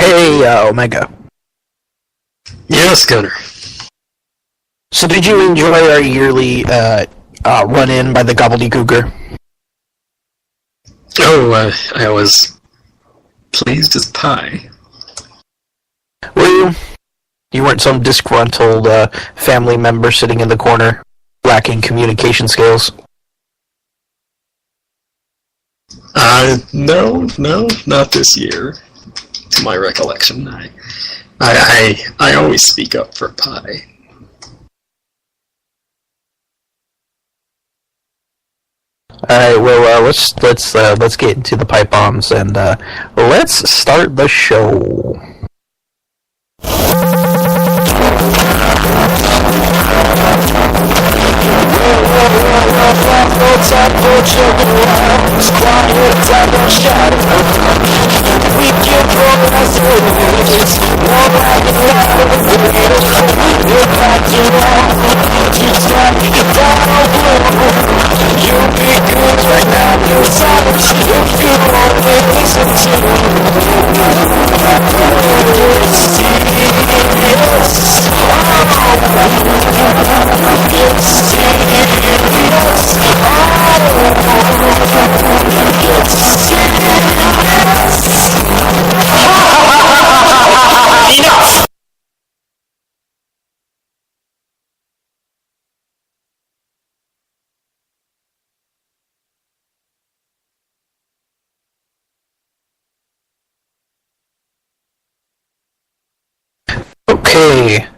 Hey, Omega. Yes, Gunner. So did you enjoy our yearly run-in by the gobbledygooker? Oh, I was pleased as pie. Were you? You weren't some disgruntled family member sitting in the corner, lacking communication skills? No, not this year. To my recollection, I always speak up for pie. All right, well, let's get into the pipe bombs and let's start the show. Okay,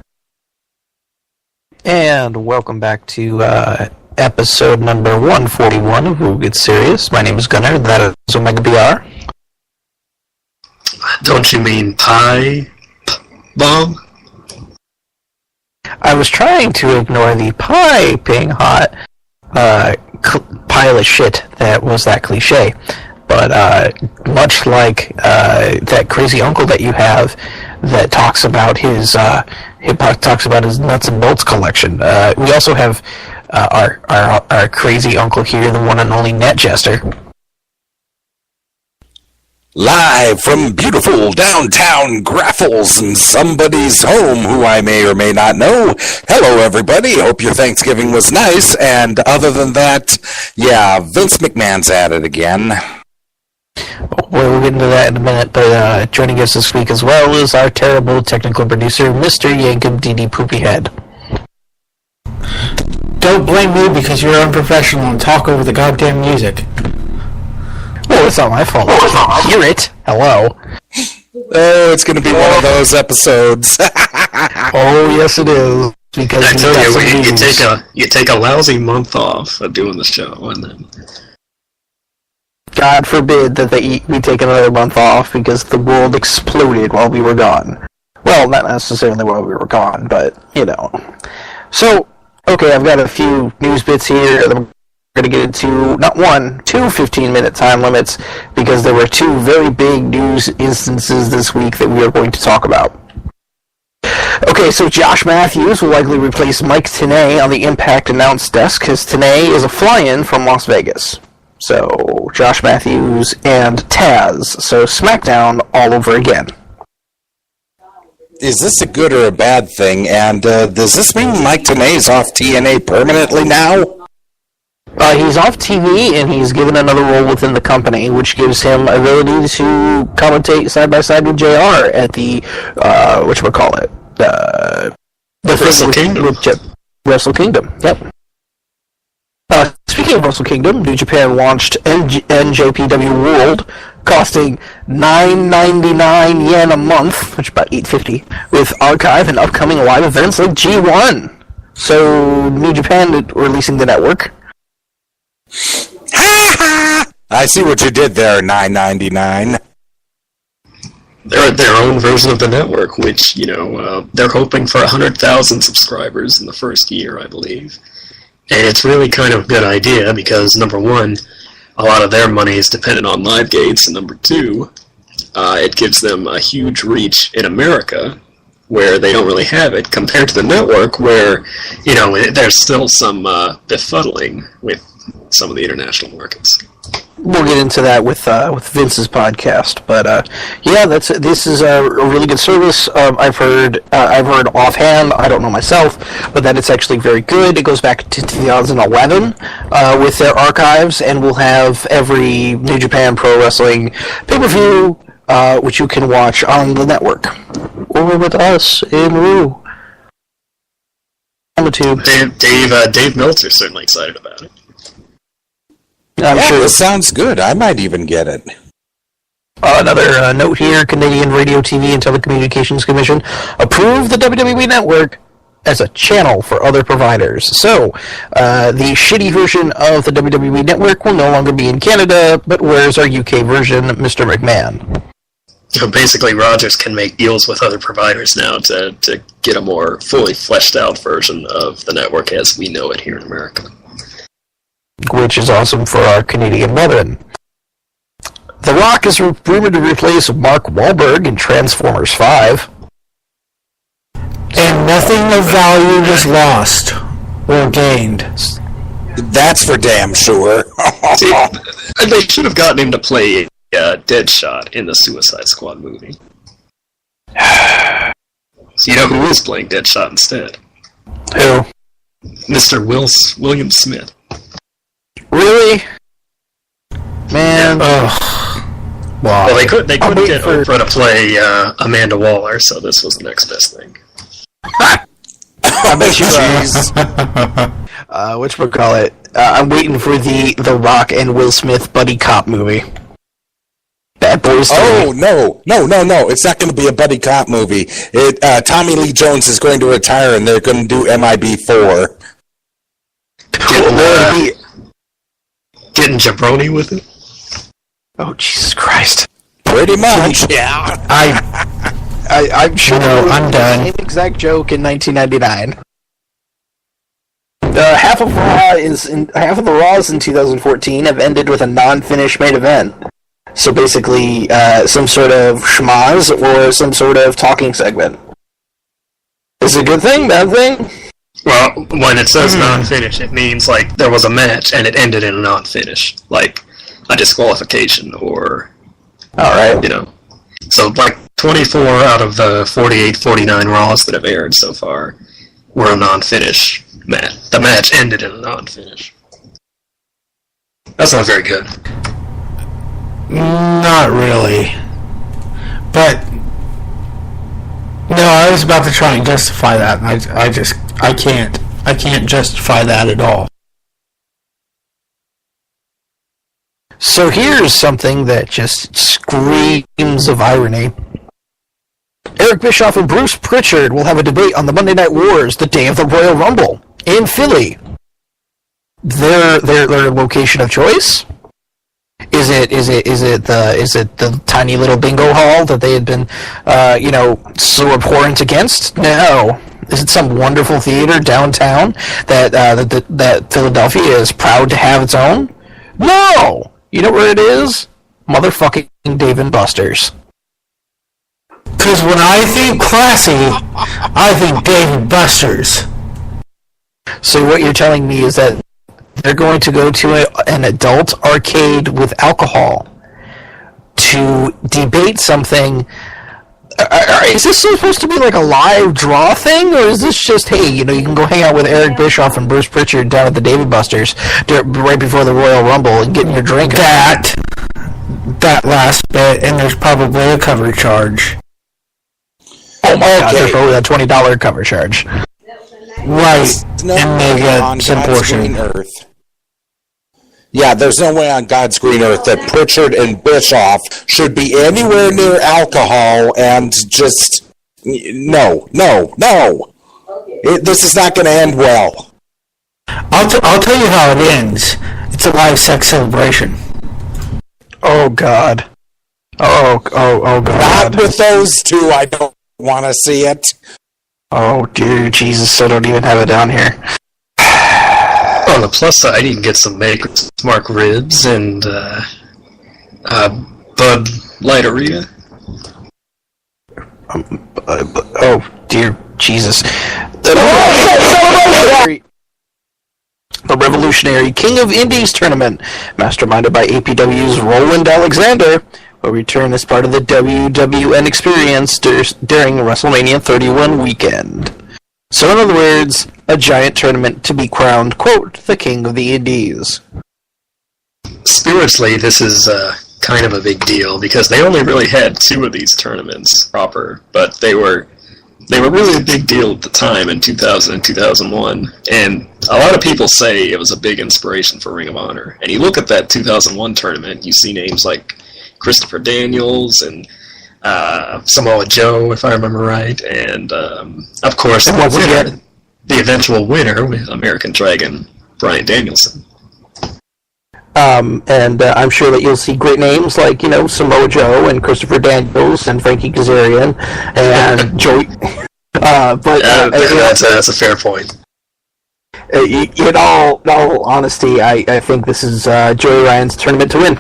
and welcome back to episode number 141 of Who Gets Serious. My name is Gunner, that is Omega BR. Don't you mean pie bomb? I was trying to ignore the piping hot pile of shit that was that cliche, but much like that crazy uncle that you have that talks about his nuts and bolts collection. We also have our crazy uncle here, the one and only Net Jester. Live from beautiful downtown Graffles in somebody's home who I may or may not know. Hello, everybody. Hope your Thanksgiving was nice. And other than that, yeah, Vince McMahon's at it again. We'll get into that in a minute, but joining us this week as well is our terrible technical producer, Mr. Yankum DD Poopyhead. Don't blame me because you're unprofessional and talk over the goddamn music. Well, it's not my fault. I can't hear it. Hello. Oh, it's going to be one of those episodes. Oh, yes it is. Because I tell you take a lousy month off of doing the show, and then God forbid that we take another month off because the world exploded while we were gone. Well, not necessarily while we were gone, but, you know. So, okay, I've got a few news bits here that I'm going to get into, not one, two 15-minute time limits, because there were two very big news instances this week that we are going to talk about. Okay, so Josh Matthews will likely replace Mike Tenay on the Impact announce desk, because Tenay is a fly-in from Las Vegas. So, Josh Matthews and Taz. So, SmackDown all over again. Is this a good or a bad thing? And does this mean Mike Tenay's off TNA permanently now? He's off TV, and he's given another role within the company, which gives him ability to commentate side-by-side with JR at the, whatchamacallit, the Wrestle Kingdom. Wrestle Kingdom, yep. Speaking of Wrestle Kingdom, New Japan launched NJPW World, costing $9.99 yen a month, which is about $8.50, with archive and upcoming live events like G1. So, New Japan releasing the network. I see what you did there, $9.99. they're their own version of the network, which, you know, they're hoping for 100,000 subscribers in the first year, I believe. And it's really kind of a good idea because, number one, a lot of their money is dependent on live gates, and number two, it gives them a huge reach in America where they don't really have it compared to the network where, you know, there's still some befuddling with some of the international markets. we'll get into that with Vince's podcast. But yeah, this is a really good service. I've heard offhand. I don't know myself, but that it's actually very good. It goes back to 2011 with their archives, and we'll have every New Japan Pro Wrestling pay-per-view, which you can watch on the network or with us in Woo. On the tube. Dave Meltzer's certainly excited about it. I'm sure. This sounds good. I might even get it. Another note here, Canadian Radio, TV, and Telecommunications Commission approved the WWE Network as a channel for other providers. So, the shitty version of the WWE Network will no longer be in Canada, but where's our UK version, Mr. McMahon? So basically, Rogers can make deals with other providers now to get a more fully fleshed out version of the network as we know it here in America. Which is awesome for our Canadian brethren. The Rock is rumored to replace Mark Wahlberg in Transformers 5. And nothing of value was lost or gained. That's for damn sure. See, they should have gotten him to play Deadshot in the Suicide Squad movie. So you know who is playing Deadshot instead? Who? Mr. William Smith. Really? Man. Well, they couldn't get Oprah to play Amanda Waller, so this was the next best thing. I bet you. Whatchamacallit? I'm waiting for the Rock and Will Smith buddy cop movie. Bad Boys 3. Oh, no. It's not going to be a buddy cop movie. Tommy Lee Jones is going to retire, and they're going to do MIB4. Getting jabroni with it? Oh, Jesus Christ. Pretty much, yeah. I'm sure I'm done. Same exact joke in 1999. Half of the Raws in 2014 have ended with a non-finish main event. So basically, some sort of schmaz or some sort of talking segment. Is it a good thing? Bad thing? Well, when it says non-finish, it means like there was a match and it ended in a non-finish, like a disqualification or, Alright. you know. So like 24 out of the 48, 49 Raws that have aired so far were a non-finish match. The match ended in a non-finish. That's not very good. Not really. But no, I was about to try and justify that, and I can't justify that at all. So here's something that just screams of irony. Eric Bischoff and Bruce Pritchard will have a debate on the Monday Night Wars the day of the Royal Rumble in Philly. Their location of choice? Is it the tiny little bingo hall that they had been so abhorrent against? No. Is it some wonderful theater downtown that Philadelphia is proud to have its own? No. You know where it is? Motherfucking Dave & Buster's. Because when I think classy, I think Dave & Buster's. So what you're telling me is that they're going to go to an adult arcade with alcohol to debate something. Is this supposed to be like a live draw thing, or is this just, hey, you can go hang out with Eric Bischoff and Bruce Pritchard down at the Dave & Buster's right before the Royal Rumble and getting your drink? That last bit, and there's probably a cover charge. Oh my God, there's probably a $20 cover charge. Right, and they get some portion. Earth. Yeah, there's no way on God's green earth that Pritchard and Bischoff should be anywhere near alcohol and just... No. This is not going to end well. I'll tell you how it ends. It's a live sex celebration. Oh, God. Oh, God. Not with those two, I don't want to see it. Oh, dear Jesus, I don't even have it down here. On the plus side, you can get some Maker's Mark ribs and Bud Lighterita. Oh, dear Jesus. The Revolutionary King of Indies tournament, masterminded by APW's Roland Alexander, will return as part of the WWN experience during WrestleMania 31 weekend. So in other words, a giant tournament to be crowned, quote, the King of the Indies. Spiritually, this is kind of a big deal, because they only really had 2 of these tournaments proper, but they were really a big deal at the time in 2000 and 2001, and a lot of people say it was a big inspiration for Ring of Honor. And you look at that 2001 tournament, you see names like Christopher Daniels and Samoa Joe, if I remember right, and of course the eventual winner with American Dragon, Bryan Danielson. And I'm sure that you'll see great names like, Samoa Joe and Christopher Daniels and Frankie Kazarian and Joey. That's a fair point. In all honesty, I think this is Joey Ryan's tournament to win.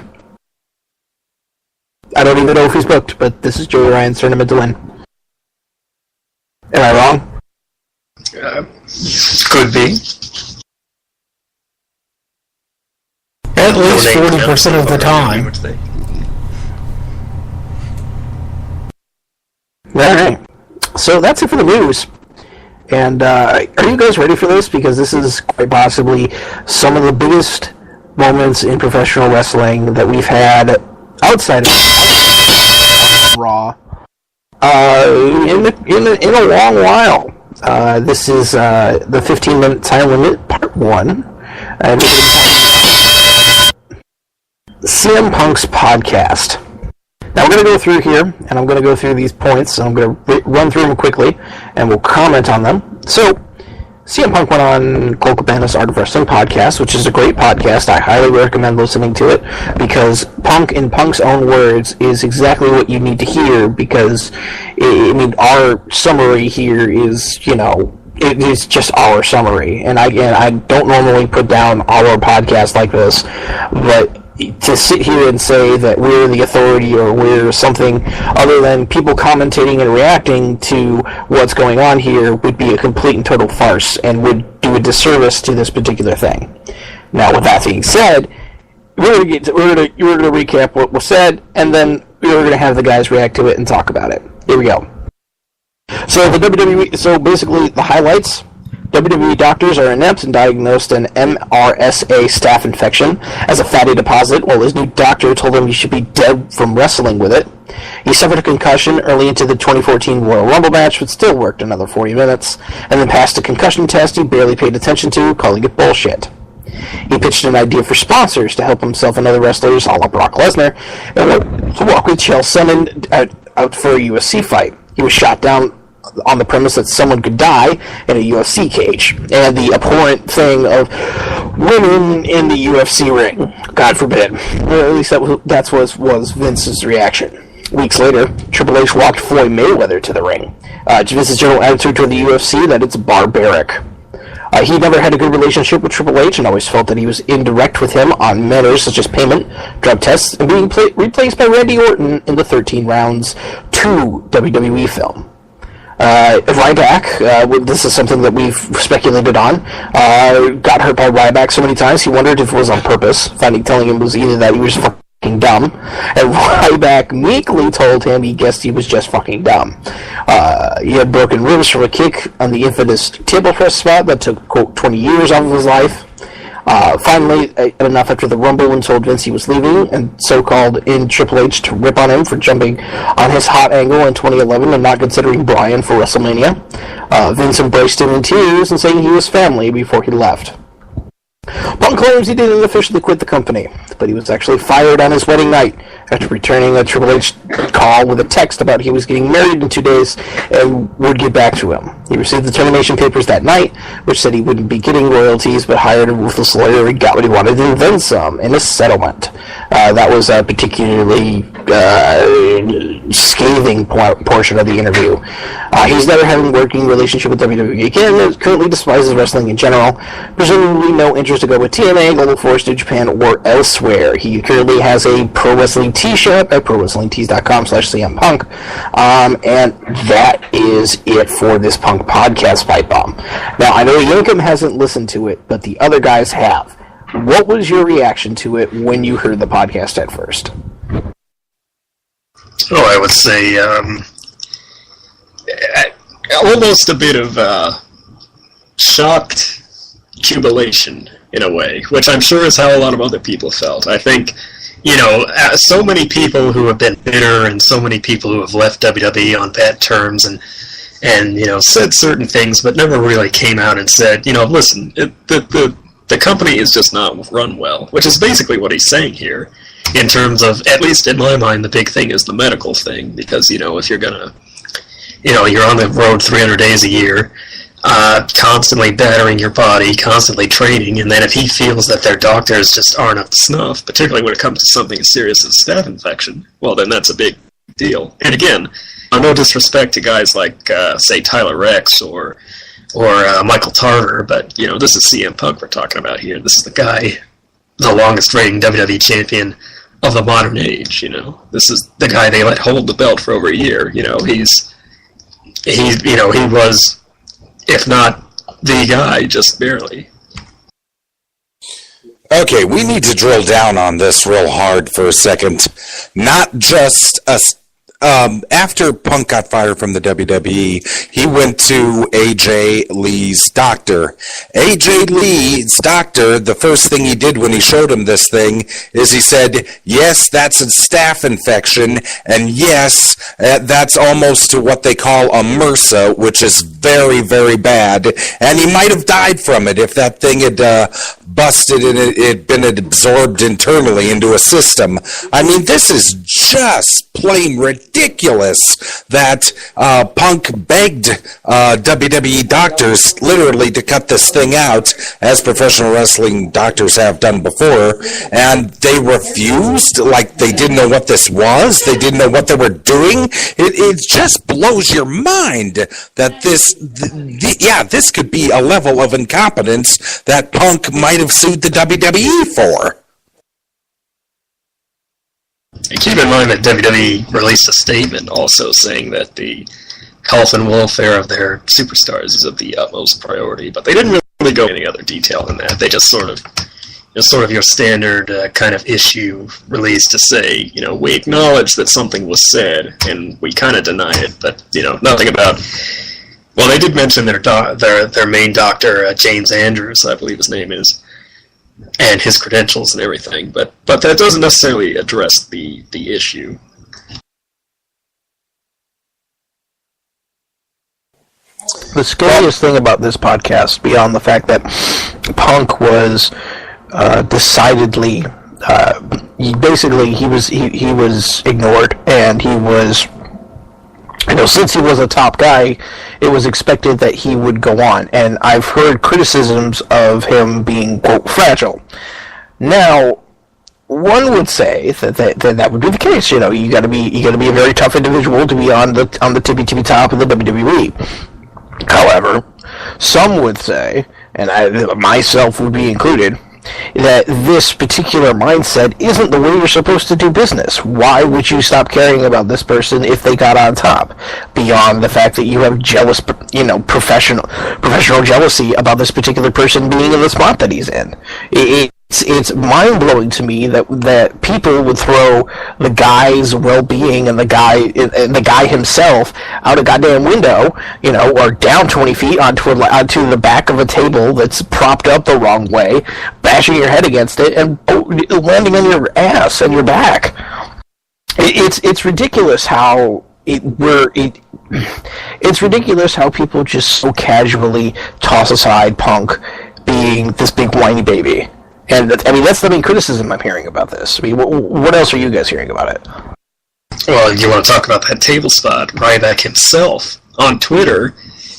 I don't even know if he's booked, but this is Joey Ryan's tournament to win. Am I wrong? Could be. At least 40% of the time. Alright. So that's it for the news. And are you guys ready for this? Because this is quite possibly some of the biggest moments in professional wrestling that we've had outside of Raw in a long while. This is the 15-minute time limit, part 1. And CM Punk's podcast. Now we're going to go through here, and I'm going to go through these points, and I'm going to run through them quickly, and we'll comment on them. So, CM Punk went on Cole Cabana's Art of Wrestling podcast, which is a great podcast. I highly recommend listening to it, because Punk, in Punk's own words, is exactly what you need to hear, because, our summary here is, it is just our summary, and I don't normally put down our podcast like this, but to sit here and say that we're the authority or we're something other than people commentating and reacting to what's going on here would be a complete and total farce and would do a disservice to this particular thing. Now, with that being said, we're going to recap what was said, and then we're going to have the guys react to it and talk about it. Here we go. So basically the highlights. WWE doctors are inept and diagnosed an MRSA staph infection as a fatty deposit, while his new doctor told him he should be dead from wrestling with it. He suffered a concussion early into the 2014 Royal Rumble match, but still worked another 40 minutes, and then passed a concussion test he barely paid attention to, calling it bullshit. He pitched an idea for sponsors to help himself and other wrestlers, a la Brock Lesnar, to walk with Chael Sonnen out for a UFC fight. He was shot down on the premise that someone could die in a UFC cage, and the abhorrent thing of women in the UFC ring. God forbid. Or at least that was Vince's reaction. Weeks later, Triple H walked Floyd Mayweather to the ring. Vince's general attitude toward the UFC, that it's barbaric. He never had a good relationship with Triple H and always felt that he was indirect with him on matters such as payment, drug tests, and being replaced by Randy Orton in the 13 Rounds 2 WWE film. Ryback, this is something that we've speculated on, got hurt by Ryback so many times he wondered if it was on purpose, telling him it was either that he was fucking dumb, and Ryback meekly told him he guessed he was just fucking dumb. He had broken ribs from a kick on the infamous table press spot that took, quote, 20 years off of his life. Finally, enough after the Rumble when told Vince he was leaving, and so called in Triple H to rip on him for jumping on his hot angle in 2011 and not considering Bryan for WrestleMania. Vince embraced him in tears and saying he was family before he left. Punk claims he didn't officially quit the company, but he was actually fired on his wedding night after returning a Triple H call with a text about he was getting married in 2 days and would get back to him. He received the termination papers that night, which said he wouldn't be getting royalties, but hired a ruthless lawyer and got what he wanted and then some in a settlement. That was a particularly scathing portion of the interview. He's never had a working relationship with WWE again and currently despises wrestling in general, presumably no interest to go with TNA, Global Force, New Japan, or elsewhere. He currently has a pro wrestling T-shirt at prowrestlingtees.com/CMPunk. And that is it for this Punk podcast, Pipe Bomb. Now, I know Yankum hasn't listened to it, but the other guys have. What was your reaction to it when you heard the podcast at first? Oh, I would say almost a bit of shocked jubilation in a way, which I'm sure is how a lot of other people felt. I think, so many people who have been bitter and so many people who have left WWE on bad terms and said certain things but never really came out and said, listen, the company is just not run well, which is basically what he's saying here. In terms of, at least in my mind, the big thing is the medical thing, because, if you're gonna, you're on the road 300 days a year, constantly battering your body, constantly training, and then if he feels that their doctors just aren't up to snuff, particularly when it comes to something as serious as staph infection, well, then that's a big deal. And again, no disrespect to guys like, say, Tyler Rex or Michael Tarver, but, this is CM Punk we're talking about here. This is the guy, the longest reigning WWE champion of the modern age. This is the guy they let hold the belt for over a year. He was, if not the guy, just barely. Okay, we need to drill down on this real hard for a second. Not just after Punk got fired from the WWE, he went to AJ Lee's doctor. AJ Lee's doctor, the first thing he did when he showed him this thing is he said, yes, that's a staph infection, and yes, that's almost to what they call a MRSA, which is very, very bad, and he might have died from it if that thing had busted and it had been absorbed internally into a system. I mean, this is just plain ridiculous that Punk begged WWE doctors literally to cut this thing out, as professional wrestling doctors have done before, and they refused, like they didn't know what this was, they didn't know what they were doing. It just blows your mind that this could be a level of incompetence that Punk might have sued the WWE for. And keep in mind that WWE released a statement also saying that the health and welfare of their superstars is of the utmost priority, but they didn't really go into any other detail than that. They just sort of your standard kind of issue release to say, we acknowledge that something was said, and we kind of deny it, but, nothing about... Well, they did mention their main doctor, James Andrews, I believe his name is, and his credentials and everything, but that doesn't necessarily address the issue. The scariest thing about this podcast, beyond the fact that Punk was decidedly, he was ignored, and he was, since he was a top guy, it was expected that he would go on, and I've heard criticisms of him being, quote, fragile. Now, one would say that would be the case. You got to be a very tough individual to be on the tippy top of the WWE. However, some would say, and I myself would be included, that this particular mindset isn't the way you're supposed to do business. Why would you stop caring about this person if they got on top? Beyond the fact that you have jealous, professional jealousy about this particular person being in the spot that he's in. It's mind-blowing to me that people would throw the guy's well-being and the guy himself out a goddamn window, or down 20 feet onto the back of a table that's propped up the wrong way, bashing your head against it and landing on your ass and your back. It's ridiculous how it's ridiculous how people just so casually toss aside Punk being this big whiny baby. And, that's the main criticism I'm hearing about this. What else are you guys hearing about it? Well, you want to talk about that table spot? Ryback himself, on Twitter,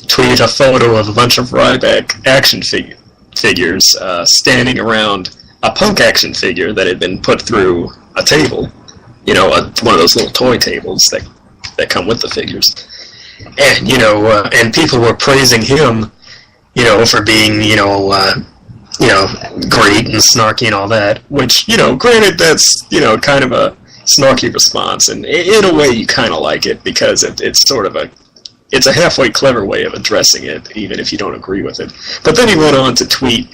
tweeted a photo of a bunch of Ryback action figures standing around a Punk action figure that had been put through a table. One of those little toy tables that come with the figures. And, and people were praising him, for being, great and snarky and all that, which, granted, that's, kind of snarky response, and in a way you kind of like it, because it's sort of it's a halfway clever way of addressing it, even if you don't agree with it. But then he went on to tweet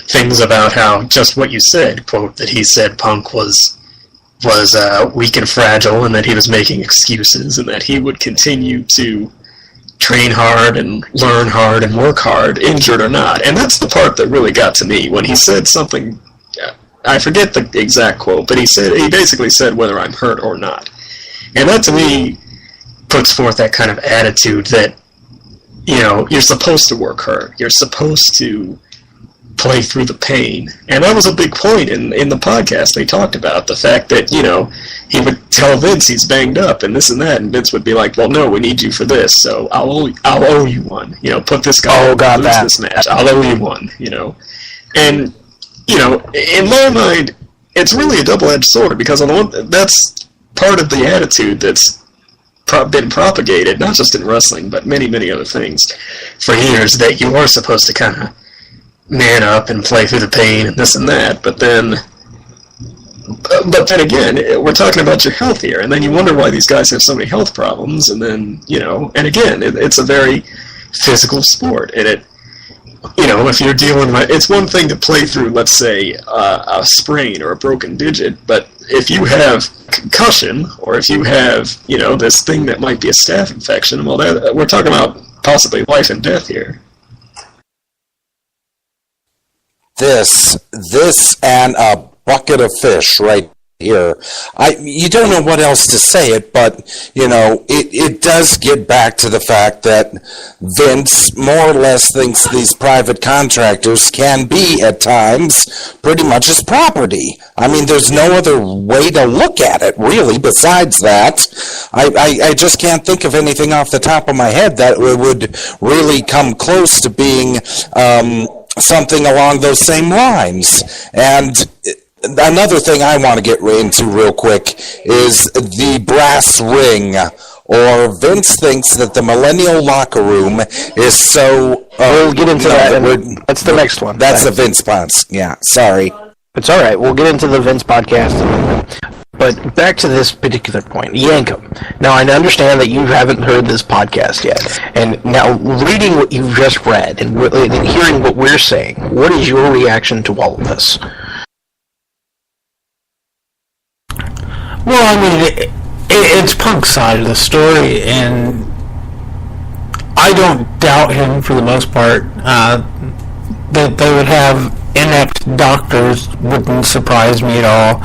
things about how, just what you said, quote, that he said Punk was weak and fragile, and that he was making excuses, and that he would continue to train hard and learn hard and work hard, injured or not. And that's the part that really got to me, when he said something, I forget the exact quote, but he basically said whether I'm hurt or not. And that, to me, puts forth that kind of attitude that, you know, you're supposed to work hard. You're supposed to play through the pain. And that was a big point in the podcast. They talked about the fact that, you know, he would tell Vince he's banged up and this and that, and Vince would be like, well, no, we need you for this, so I'll owe you one. You know, put this guy lose this match. I'll owe you one, you know. And, you know, in my mind, it's really a double-edged sword, because on the one, that's part of the attitude that's been propagated, not just in wrestling, but many, many other things for years, that you are supposed to kind of man up and play through the pain and this and that, but then again, we're talking about your health here, and then you wonder why these guys have so many health problems, and then, you know, and again, it's a very physical sport, and it, you know, if you're dealing with, it's one thing to play through, let's say, a sprain or a broken digit, but if you have concussion, or if you have, you know, this thing that might be a staph infection, well, we're talking about possibly life and death here. This and a bucket of fish right here. You don't know what else to say it, but, you know, it does get back to the fact that Vince more or less thinks these private contractors can be, at times, pretty much his property. I mean, there's no other way to look at it, really, besides that. I just can't think of anything off the top of my head that would really come close to being something along those same lines. And another thing I want to get into real quick is the brass ring, or Vince thinks that the Millennial Locker Room is so... we'll get into that. That's the next one. That's the Vince podcast. Yeah, sorry. It's all right. We'll get into the Vince podcast in a minute. But back to this particular point, Yankum. Now, I understand that you haven't heard this podcast yet, and now reading what you've just read and hearing what we're saying, what is your reaction to all of this? Well, I mean, it's Punk's side of the story, and I don't doubt him for the most part. That they would have inept doctors wouldn't surprise me at all.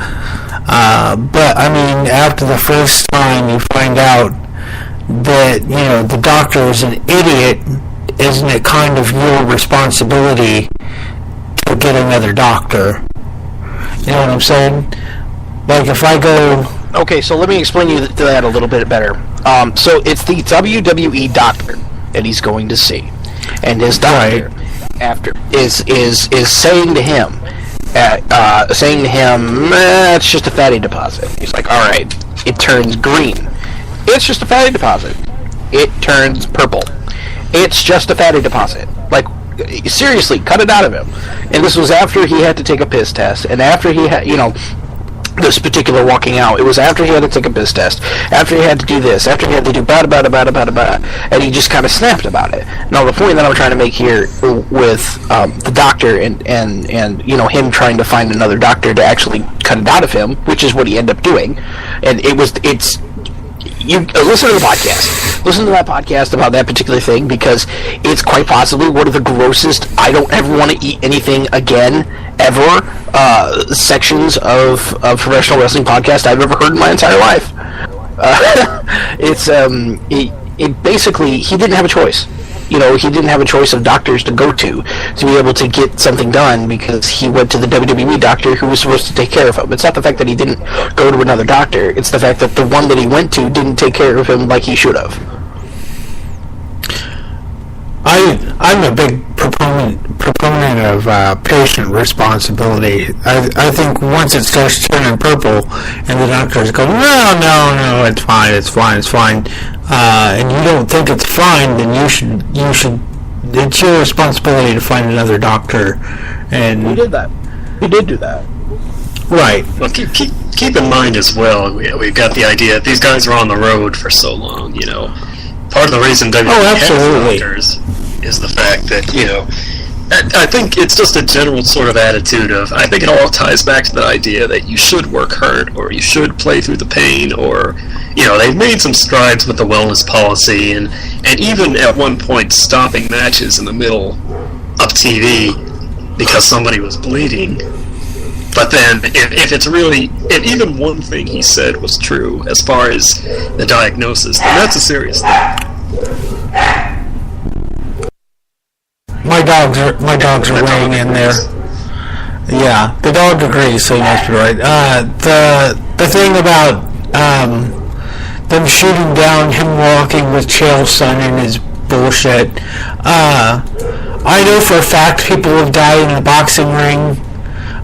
But, I mean, after the first time you find out that, you know, the doctor is an idiot, isn't it kind of your responsibility to get another doctor? You know what I'm saying? Like, if I go... Okay, so let me explain you that a little bit better. So it's the WWE doctor that he's going to see. And his doctor, after, is saying to him, it's just a fatty deposit. He's like, all right, it turns green. It's just a fatty deposit. It turns purple. It's just a fatty deposit. Like, seriously, cut it out of him. And this was after he had to take a piss test, and after he had, you know, this particular walking out, it was after he had to take a piss test, after he had to do this, after he had to do bada, and he just kind of snapped about it. Now, the point that I'm trying to make here with the doctor and you know, him trying to find another doctor to actually cut it out of him, which is what he ended up doing, and you listen to the podcast. Listen to that podcast about that particular thing, because it's quite possibly one of the grossest, I don't ever want to eat anything again, ever, sections of professional wrestling podcast I've ever heard in my entire life. It basically, he didn't have a choice. You know, he didn't have a choice of doctors to go to be able to get something done, because he went to the WWE doctor who was supposed to take care of him. It's not the fact that he didn't go to another doctor, it's the fact that the one that he went to didn't take care of him like he should have. I'm a big proponent of patient responsibility. I think once it starts turning purple and the doctors go, no, it's fine, and you don't think it's fine, then you should. It's your responsibility to find another doctor. And we did that. We did do that. Right. Well, keep keep in mind as well, we've got the idea that these guys are on the road for so long, you know. Part of the reason WWE has doctors is the fact that, you know, I think it's just a general sort of attitude of, I think it all ties back to the idea that you should work hard, or you should play through the pain, or, you know, they've made some strides with the wellness policy, and even at one point stopping matches in the middle of TV because somebody was bleeding. But then, if it's really, if even one thing he said was true as far as the diagnosis, then that's a serious thing. My dogs are weighing in there. Yeah, the dog agrees, so you must be right. The thing about them shooting down him walking with Chael's son in is bullshit. I know for a fact people have died in a boxing ring.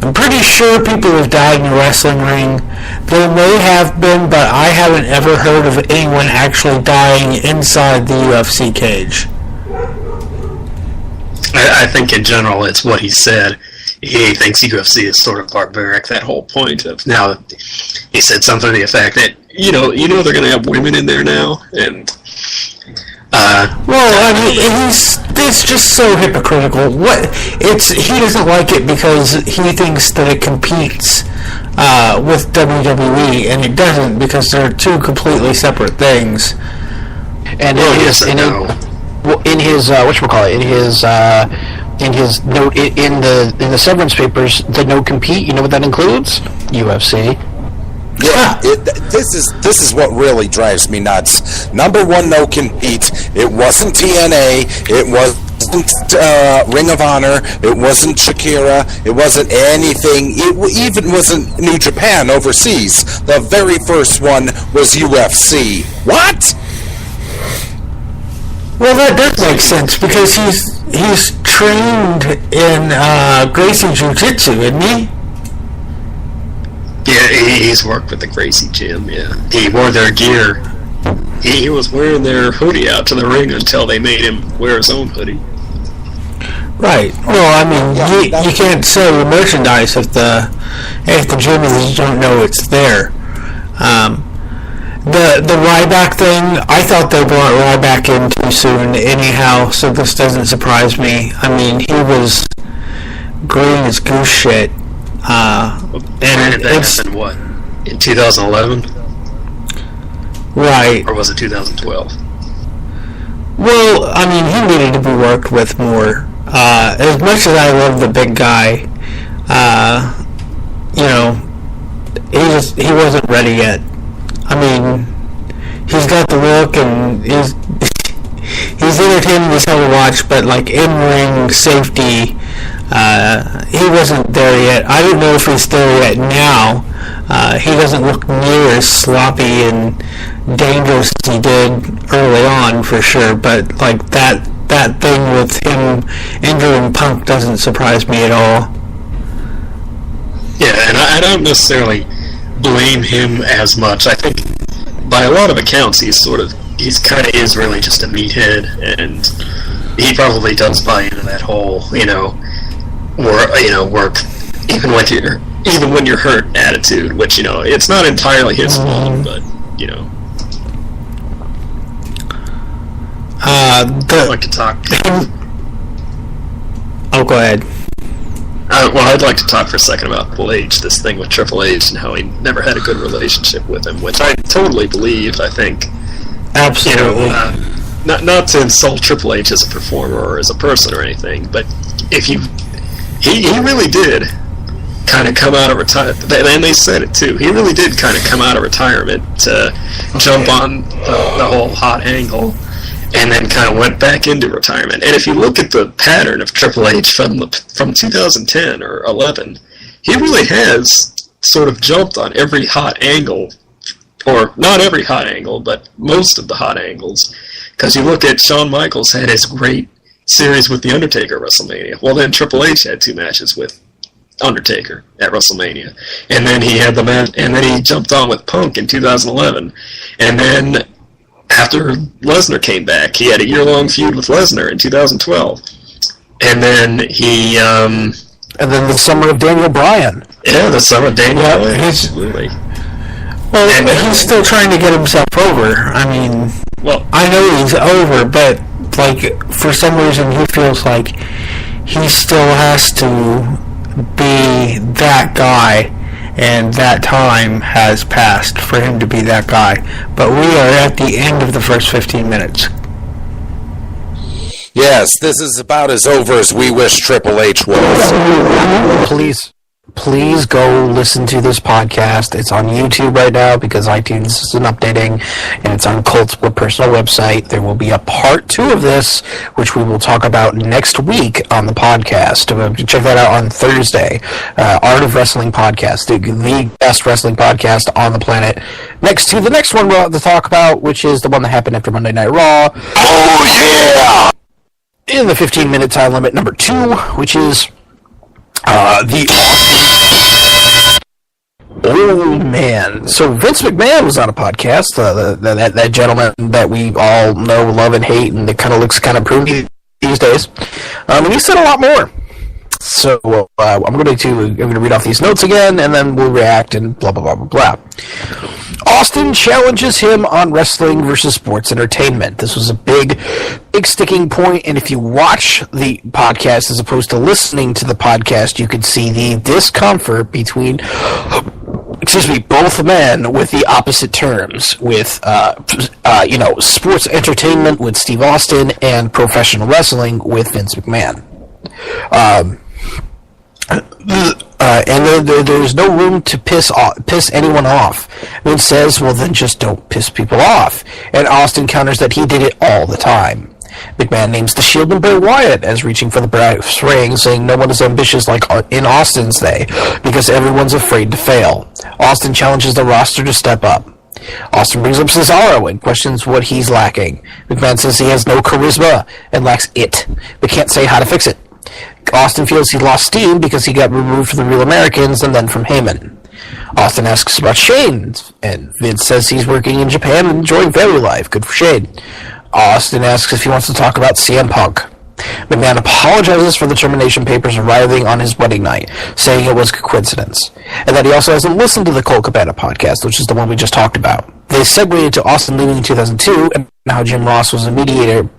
I'm pretty sure people have died in a wrestling ring. There may have been, but I haven't ever heard of anyone actually dying inside the UFC cage. I think in general it's what he said. He thinks UFC is sort of barbaric, that whole point of, now, he said something to the effect that, you know they're going to have women in there now, and... well, I mean, it's just so hypocritical. He doesn't like it because he thinks that it competes with WWE, and it doesn't, because they're two completely separate things. And in his note in the severance papers, the no compete, you know what that includes? UFC. Yeah, this is what really drives me nuts. Number one, no compete. It wasn't TNA. It wasn't Ring of Honor. It wasn't Shakira. It wasn't anything. It even wasn't New Japan overseas. The very first one was UFC. What? Well, that does make sense, because he's trained in Gracie Jiu-Jitsu, isn't he? Yeah, he's worked with the Gracie gym, yeah. He wore their gear. He was wearing their hoodie out to the ring until they made him wear his own hoodie. Right. Well, I mean, you can't sell your merchandise if the gym don't know it's there. The Ryback thing, I thought they brought Ryback in too soon anyhow, so this doesn't surprise me. I mean, he was green as goose shit. And that happened, what, in 2011? Right. Or was it 2012? Well, I mean, he needed to be worked with more. As much as I love the big guy, he wasn't ready yet. I mean, he's got the look, and he's entertaining as hell to watch, but like in-ring safety, he wasn't there yet. I don't know if he's there yet now. He doesn't look near as sloppy and dangerous as he did early on, for sure, but like that thing with him injuring Punk doesn't surprise me at all. Yeah, and I don't necessarily blame him as much. I think by a lot of accounts he's kind of is really just a meathead, and he probably does buy into that whole work even when you're hurt attitude, which it's not entirely his fault, but I'd like to talk. Oh, go ahead. I'd like to talk for a second about Triple H, this thing with Triple H, and how he never had a good relationship with him, which I totally believe. I think, absolutely, not to insult Triple H as a performer or as a person or anything, but he really did kind of come out of retirement, and they said it too. He really did kind of come out of retirement to jump on the whole hot angle, and then kind of went back into retirement. And if you look at the pattern of Triple H from 2010 or 11, he really has sort of jumped on every hot angle, or not every hot angle, but most of the hot angles. Because you look at Shawn Michaels had his great series with The Undertaker at WrestleMania. Well, then Triple H had 2 matches with Undertaker at WrestleMania, and then he had and then he jumped on with Punk in 2011, and then after Lesnar came back, he had a year-long feud with Lesnar in 2012, and then and then the summer of Daniel Bryan. Yeah, the summer of Daniel Bryan. Absolutely. Well, he's still trying to get himself over. I mean, Well, I know he's over, but, like, for some reason he feels like he still has to be that guy, and that time has passed for him to be that guy. But we are at the end of the first 15 minutes. Yes, this is about as over as we wish Triple H was. Please go listen to this podcast. It's on YouTube right now because iTunes isn't updating, and it's on Colt's personal website. There will be a part 2 of this, which we will talk about next week on the podcast. Check that out on Thursday. Art of Wrestling Podcast, the best wrestling podcast on the planet. Next to the next one we'll have to talk about, which is the one that happened after Monday Night Raw. Oh, yeah! In the 15-minute time limit, number 2, which is the Austin. Oh man! So Vince McMahon was on a podcast. That gentleman that we all know, love, and hate, and that kind of looks kind of pruny these days. And he said a lot more. So I'm going to read off these notes again, and then we'll react and blah blah blah blah blah. Austin challenges him on wrestling versus sports entertainment. This was a big sticking point, and if you watch the podcast as opposed to listening to the podcast, you could see the discomfort between both men with the opposite terms, with sports entertainment with Steve Austin and professional wrestling with Vince McMahon. And there's no room to piss anyone off. Vince says, well, then just don't piss people off. And Austin counters that he did it all the time. McMahon names the Shield and Bray Wyatt as reaching for the brass ring, saying no one is ambitious like in Austin's day, because everyone's afraid to fail. Austin challenges the roster to step up. Austin brings up Cesaro and questions what he's lacking. McMahon says he has no charisma and lacks it, but can't say how to fix it. Austin feels he lost steam because he got removed from the Real Americans and then from Heyman. Austin asks about Shane, and Vince says he's working in Japan and enjoying family life. Good for Shane. Austin asks if he wants to talk about CM Punk. McMahon apologizes for the termination papers arriving on his wedding night, saying it was a coincidence, and that he also hasn't listened to the Colt Cabana podcast, which is the one we just talked about. They segue into Austin leaving in 2002 and how Jim Ross was a mediator.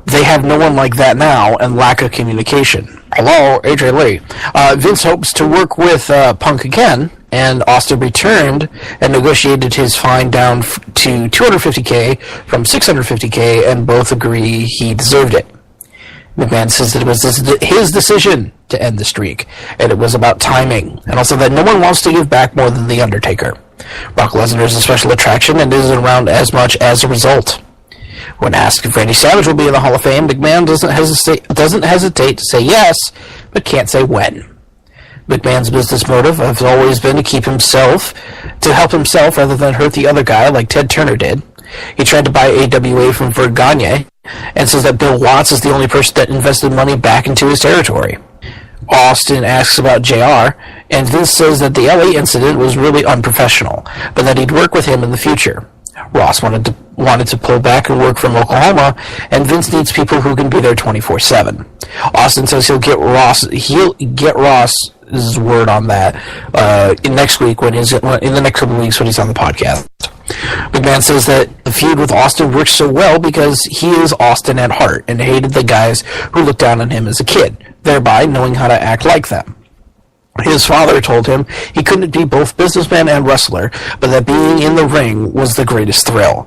They have no one like that now, and lack of communication. Hello, AJ Lee. Vince hopes to work with Punk again, and Austin returned and negotiated his fine down to $250K from $650K, and both agree he deserved it. McMahon says that it was his decision to end the streak, and it was about timing, and also that no one wants to give back more than The Undertaker. Brock Lesnar is a special attraction and isn't around as much as a result. When asked if Randy Savage will be in the Hall of Fame, McMahon doesn't hesitate to say yes, but can't say when. McMahon's business motive has always been to help himself rather than hurt the other guy like Ted Turner did. He tried to buy AWA from Verne Gagne, and says that Bill Watts is the only person that invested money back into his territory. Austin asks about JR, and Vince says that the LA incident was really unprofessional, but that he'd work with him in the future. Ross wanted to pull back and work from Oklahoma, and Vince needs people who can be there 24/7. Austin says he'll get Ross's word on that next week in the next couple of weeks when he's on the podcast. McMahon says that the feud with Austin works so well because he is Austin at heart and hated the guys who looked down on him as a kid, thereby knowing how to act like them. His father told him he couldn't be both businessman and wrestler, but that being in the ring was the greatest thrill.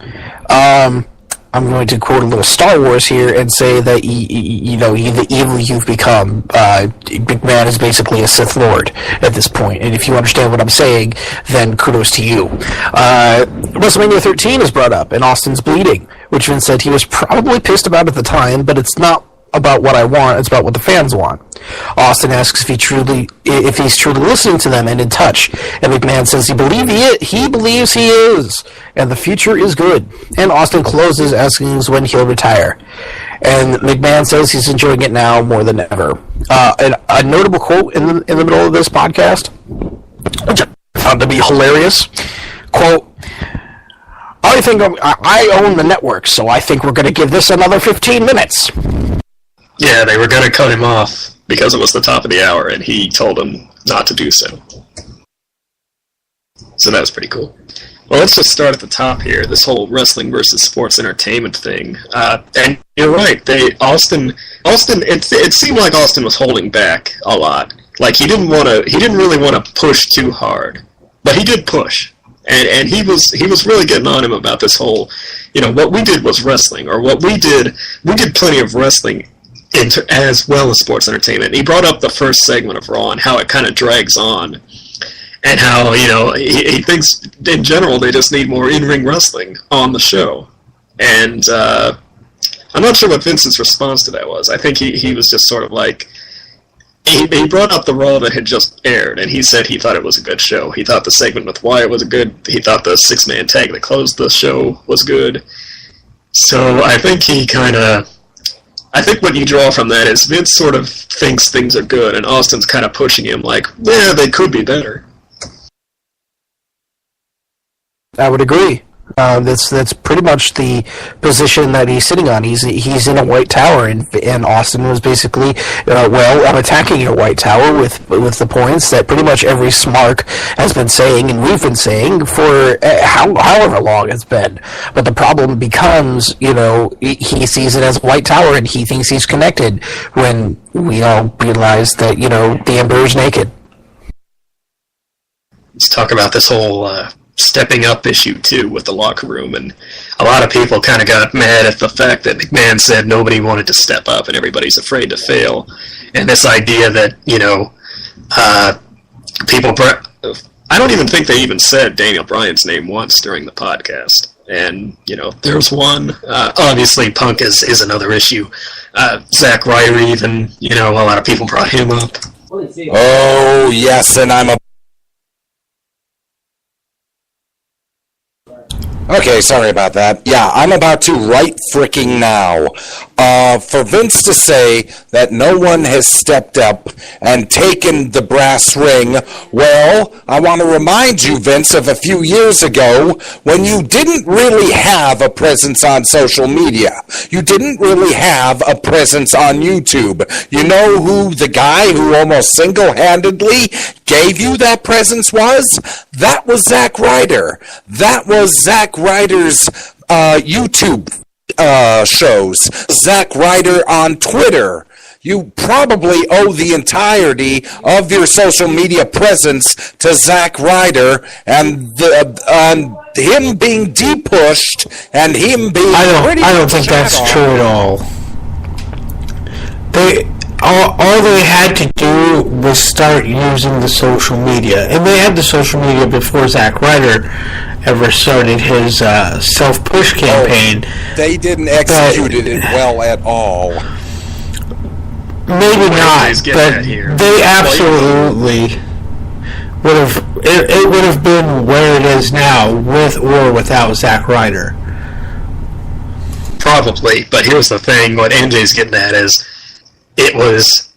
I'm going to quote a little Star Wars here and say that, the evil you've become, McMahon is basically a Sith Lord at this point. And if you understand what I'm saying, then kudos to you. WrestleMania 13 is brought up, and Austin's bleeding, which Vince said he was probably pissed about at the time, but it's not about what I want, it's about what the fans want. Austin asks if he's truly listening to them and in touch, and McMahon says he believes he is, and the future is good. And Austin closes asking when he'll retire, and McMahon says he's enjoying it now more than ever. And a notable quote in the middle of this podcast, which I found to be hilarious. Quote, I own the network, so I think we're going to give this another 15 minutes. Yeah, they were going to cut him off because it was the top of the hour, and he told them not to do so. So that was pretty cool. Well, let's just start at the top here. This whole wrestling versus sports entertainment thing, and you're right. Austin. It seemed like Austin was holding back a lot. Like he didn't really want to push too hard, but he did push, and he was really getting on him about this whole, what we did was wrestling, or what we did plenty of wrestling as well as sports entertainment. And he brought up the first segment of Raw and how it kind of drags on. And how, he thinks, in general, they just need more in-ring wrestling on the show. And I'm not sure what Vince's response to that was. I think he was just sort of like, he brought up the Raw that had just aired, and he said he thought it was a good show. He thought the segment with Wyatt was he thought the six-man tag that closed the show was good. So I think I think what you draw from that is Vince sort of thinks things are good, and Austin's kind of pushing him like, yeah, they could be better. I would agree. That's pretty much the position that he's sitting on. He's in a white tower, and Austin was basically, I'm attacking your white tower with the points that pretty much every smark has been saying, and we've been saying for however long it's been. But the problem becomes, he sees it as a white tower, and he thinks he's connected, when we all realize that, the Emperor's naked. Let's talk about this whole stepping up issue too with the locker room, and a lot of people kind of got mad at the fact that McMahon said nobody wanted to step up and everybody's afraid to fail, and this idea that people. I don't even think they even said Daniel Bryan's name once during the podcast, and there's one. Obviously, Punk is another issue. Zack Ryder, even a lot of people brought him up. Oh yes, and I'm a. Okay, sorry about that. Yeah, I'm about to right fricking now. For Vince to say that no one has stepped up and taken the brass ring, well, I want to remind you, Vince, of a few years ago when you didn't really have a presence on social media. You didn't really have a presence on YouTube. You know who the guy who almost single-handedly gave you that presence was? That was Zack Ryder. That was Zack Ryder's YouTube shows. Zack Ryder on Twitter. You probably owe the entirety of your social media presence to Zack Ryder, and him being de-pushed and him being. I don't think that's true at all. All they had to do was start using the social media, and they had the social media before Zack Ryder ever started his self-push campaign. They didn't execute it well at all. Maybe not, but they absolutely would have. It would have been where it is now, with or without Zack Ryder. Probably, but here's the thing: what NJ's getting at is, it was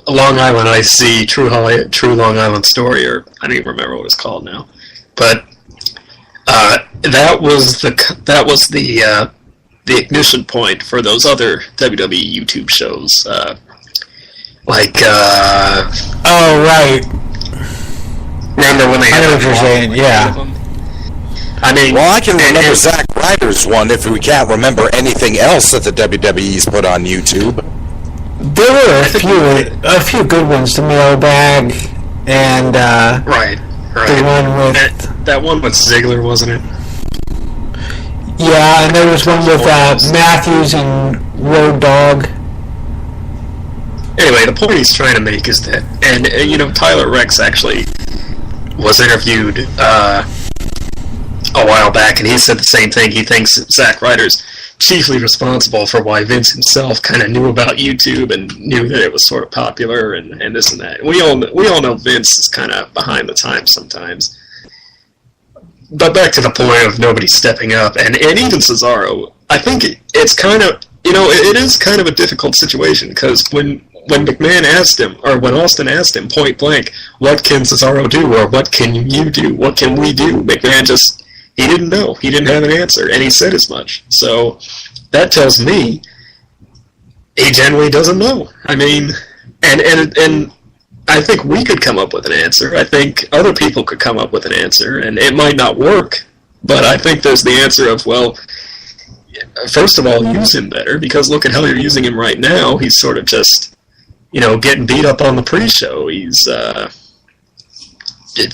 Long Island IC, True Long Island Story, or I don't even remember what it was called now, but that was the ignition point for those other WWE YouTube shows, oh right. Remember when they had? I know what you're saying. Yeah. I mean, well, I can remember Zack Ryder's one if we can't remember anything else that the WWE's put on YouTube. There were a few good ones. The mailbag and right. The one with that one with Ziggler, wasn't it? Yeah, and there was one with Matthews and Road Dogg. Anyway, the point he's trying to make is that, and Tyler Rex actually was interviewed a while back, and he said the same thing. He thinks Zack Ryder's chiefly responsible for why Vince himself kind of knew about YouTube and knew that it was sort of popular and this and that. We all know Vince is kind of behind the times sometimes. But back to the point of nobody stepping up, and even Cesaro, I think it's kind of, it is kind of a difficult situation, because when McMahon asked him, or when Austin asked him point blank, what can Cesaro do, or what can you do, what can we do, McMahon he didn't know. He didn't have an answer, and he said as much. So that tells me he generally doesn't know. I mean, and I think we could come up with an answer. I think other people could come up with an answer, and it might not work, but I think there's the answer of, well, first of all, use him better, because look at how you're using him right now. He's sort of just, getting beat up on the pre-show. He's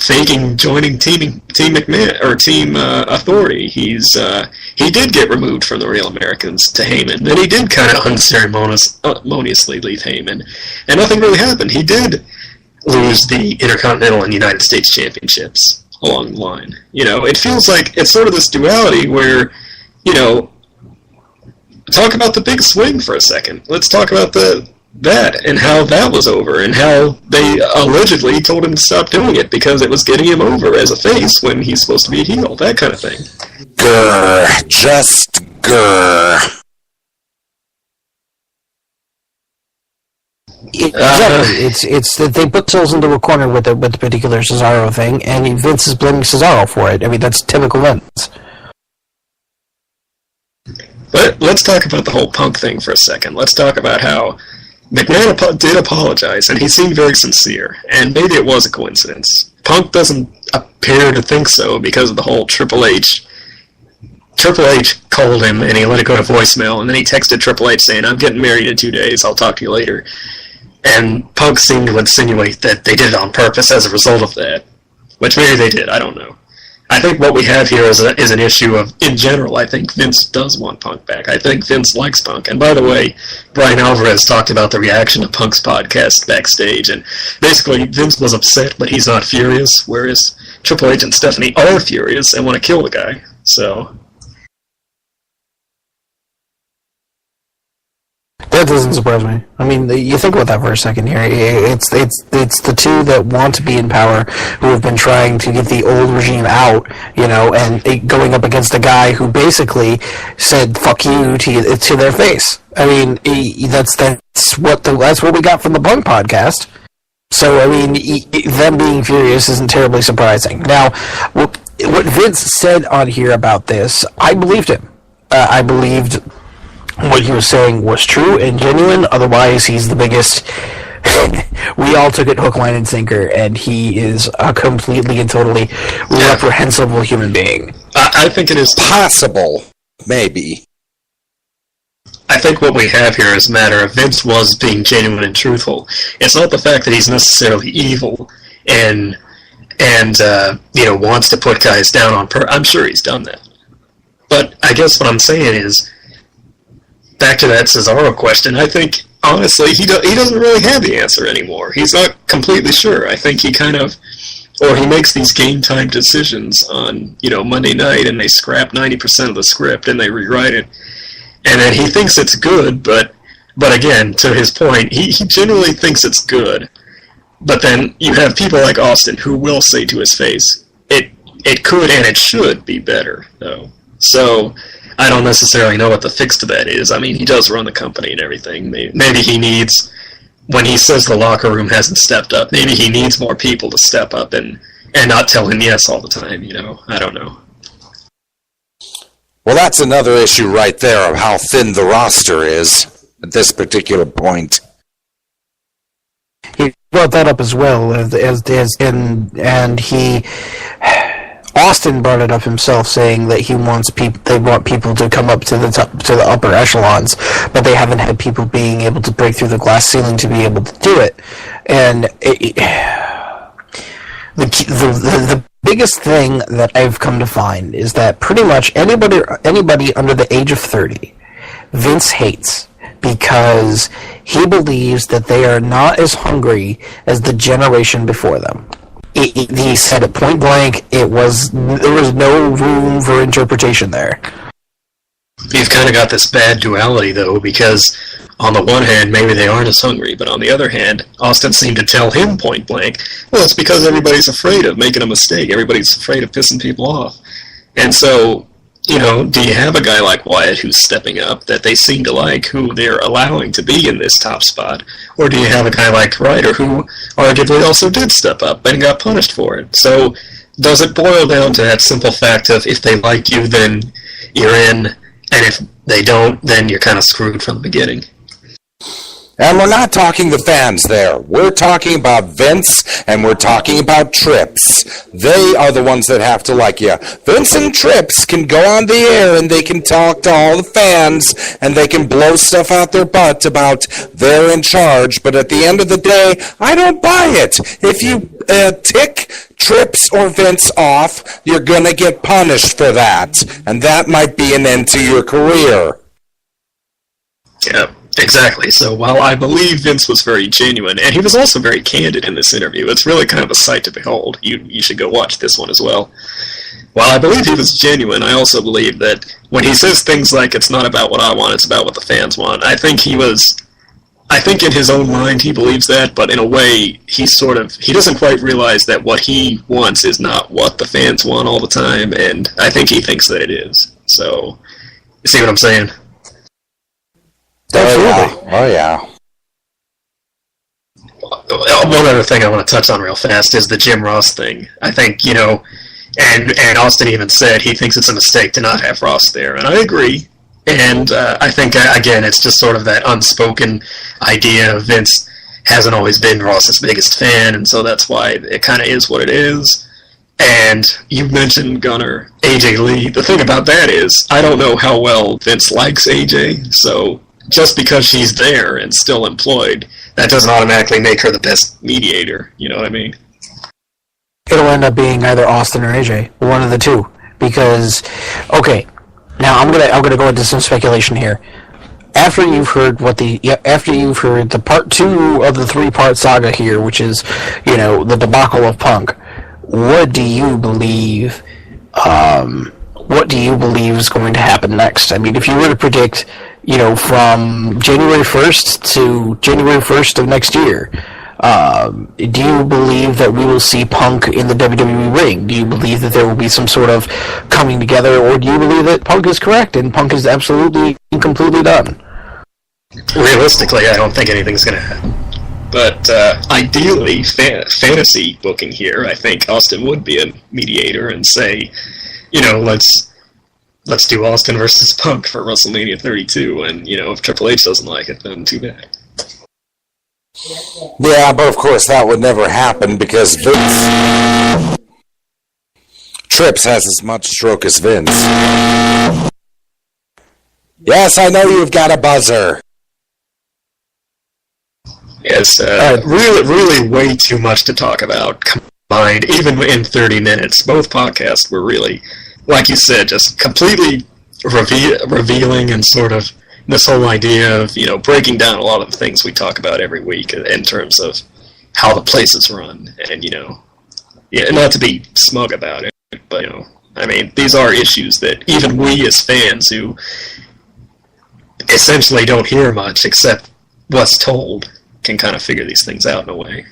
faking joining Team McMahon or Team Authority. He did get removed from the Real Americans to Heyman. Then he did kind of unceremoniously leave Heyman, and nothing really happened. He did lose the Intercontinental and United States Championships along the line. It feels like it's sort of this duality where, talk about the big swing for a second. Let's talk about that and how that was over, and how they allegedly told him to stop doing it because it was getting him over as a face when he's supposed to be a heel, that kind of thing. Grr, just grr. Exactly. It's that they put themselves into a corner with the particular Cesaro thing, and Vince is blaming Cesaro for it. I mean, that's typical Vince. But let's talk about the whole Punk thing for a second. Let's talk about how McMahon did apologize, and he seemed very sincere, and maybe it was a coincidence. Punk doesn't appear to think so because of the whole Triple H. Triple H called him, and he let it go to voicemail, and then he texted Triple H saying, "I'm getting married in 2 days, I'll talk to you later." And Punk seemed to insinuate that they did it on purpose as a result of that, which maybe they did, I don't know. I think what we have here is an issue of, in general, I think Vince does want Punk back. I think Vince likes Punk. And by the way, Brian Alvarez talked about the reaction to Punk's podcast backstage, and basically Vince was upset, but he's not furious, whereas Triple H and Stephanie are furious and want to kill the guy. So that doesn't surprise me. I mean, you think about that for a second here. It's the two that want to be in power who have been trying to get the old regime out, and going up against a guy who basically said "fuck you" to their face. I mean, that's what we got from the Punk podcast. So I mean, them being furious isn't terribly surprising. Now, what Vince said on here about this, I believed him. I believed what he was saying was true and genuine, otherwise he's the biggest. We all took it hook, line, and sinker, and he is a completely and totally reprehensible human being. I think it is possible, maybe. I think what we have here is a matter of Vince was being genuine and truthful. It's not the fact that he's necessarily evil and wants to put guys down on purpose. I'm sure he's done that. But I guess what I'm saying is, back to that Cesaro question, I think, honestly, he doesn't really have the answer anymore. He's not completely sure. I think he he makes these game time decisions on, Monday night, and they scrap 90% of the script, and they rewrite it. And then he thinks it's good, but again, to his point, he generally thinks it's good. But then you have people like Austin who will say to his face, it could and it should be better, though. So I don't necessarily know what the fix to that is. I mean, he does run the company and everything. Maybe he needs, when he says the locker room hasn't stepped up, maybe he needs more people to step up and not tell him yes all the time, I don't know. Well, that's another issue right there of how thin the roster is at this particular point. He brought that up as well, and he... Austin brought it up himself, saying that they want people to come up to the upper echelons, but they haven't had people being able to break through the glass ceiling to be able to do it. And the biggest thing that I've come to find is that pretty much anybody under the age of 30, Vince hates, because he believes that they are not as hungry as the generation before them. He said it point blank. There was no room for interpretation there. You've kind of got this bad duality, though, because on the one hand, maybe they aren't as hungry, but on the other hand, Austin seemed to tell him point blank, well, it's because everybody's afraid of making a mistake. Everybody's afraid of pissing people off. And so, do you have a guy like Wyatt who's stepping up that they seem to like, who they're allowing to be in this top spot? Or do you have a guy like Ryder who arguably also did step up and got punished for it? So does it boil down to that simple fact of if they like you, then you're in, and if they don't, then you're kind of screwed from the beginning? And we're not talking the fans there. We're talking about Vince, and we're talking about Trips. They are the ones that have to like you. Vince and Trips can go on the air, and they can talk to all the fans, and they can blow stuff out their butt about they're in charge. But at the end of the day, I don't buy it. If you tick Trips or Vince off, you're going to get punished for that. And that might be an end to your career. Yeah. Exactly. So while I believe Vince was very genuine, and he was also very candid in this interview, it's really kind of a sight to behold. You should go watch this one as well. While I believe he was genuine, I also believe that when he says things like, it's not about what I want, it's about what the fans want, I think in his own mind he believes that, but in a way he doesn't quite realize that what he wants is not what the fans want all the time, and I think he thinks that it is. So, you see what I'm saying? Absolutely. Oh, yeah. One other thing I want to touch on real fast is the Jim Ross thing. I think, and Austin even said he thinks it's a mistake to not have Ross there, and I agree. And I think, again, it's just sort of that unspoken idea of Vince hasn't always been Ross's biggest fan, and so that's why it kind of is what it is. And you mentioned Gunner, AJ Lee. The thing about that is, I don't know how well Vince likes AJ, so just because she's there and still employed, that doesn't automatically make her the best mediator. You know what I mean? It'll end up being either Austin or AJ, one of the two. Because, okay, now I'm gonna go into some speculation here. After you've heard the part 2 of the 3-part saga here, which is, the debacle of Punk, what do you believe? What do you believe is going to happen next? I mean, if you were to predict, from January 1st to January 1st of next year, do you believe that we will see Punk in the WWE ring? Do you believe that there will be some sort of coming together, or do you believe that Punk is correct and Punk is absolutely and completely done? Realistically, I don't think anything's going to happen. But ideally, fantasy booking here, I think Austin would be a mediator and say, let's do Austin versus Punk for WrestleMania 32, and, if Triple H doesn't like it, then too bad. Yeah, but of course that would never happen because Vince... Trips has as much stroke as Vince. Yes, I know you've got a buzzer. Yes, really way too much to talk about combined, even in 30 minutes. Both podcasts were really, like you said, just completely revealing and sort of this whole idea of, breaking down a lot of the things we talk about every week in terms of how the place is run. And, not to be smug about it, but, these are issues that even we as fans who essentially don't hear much except what's told can kind of figure these things out in a way.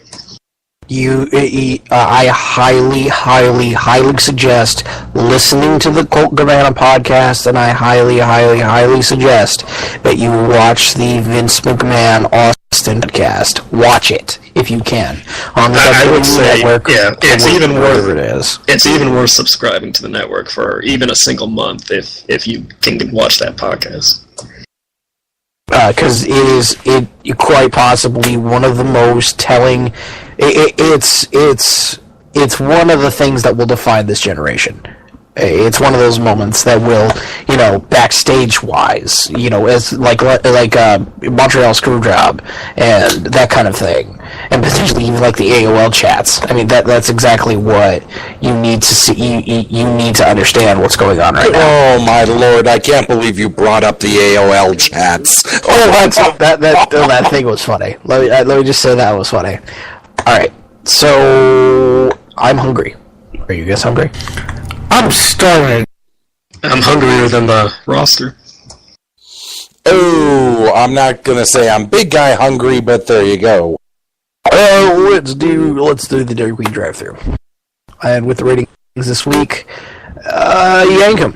I highly suggest listening to the Colt Cabana podcast, and I highly suggest that you watch the Vince McMahon Austin podcast. Watch it if you can on the WWE network. Yeah, it's even worth it is. It's even worth subscribing to the network for even a single month if you can watch that podcast. Because it quite possibly one of the most telling. It's one of the things that will define this generation. It's one of those moments that will, backstage wise, as like Montreal Screwjob and that kind of thing, and potentially even like the AOL chats. I mean, that's exactly what you need to see. You need to understand what's going on right now. Oh my lord! I can't believe you brought up the AOL chats. That thing was funny. Let me just say that was funny. All right, so I'm hungry. Are you guys hungry? I'm starving. I'm hungrier than the roster. Oh, I'm not gonna say I'm big guy hungry, but there you go. Let's do the Dairy Queen drive-thru. And with the ratings this week, yank 'em.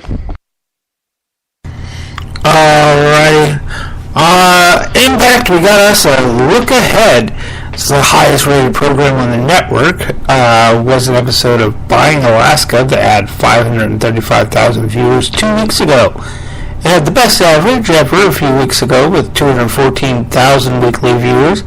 Alrighty. Impact, we got us a look ahead. It's the highest rated program on the network. Was an episode of Buying Alaska that had 535,000 viewers 2 weeks ago. It had the best average ever a few weeks ago with 214,000 weekly viewers.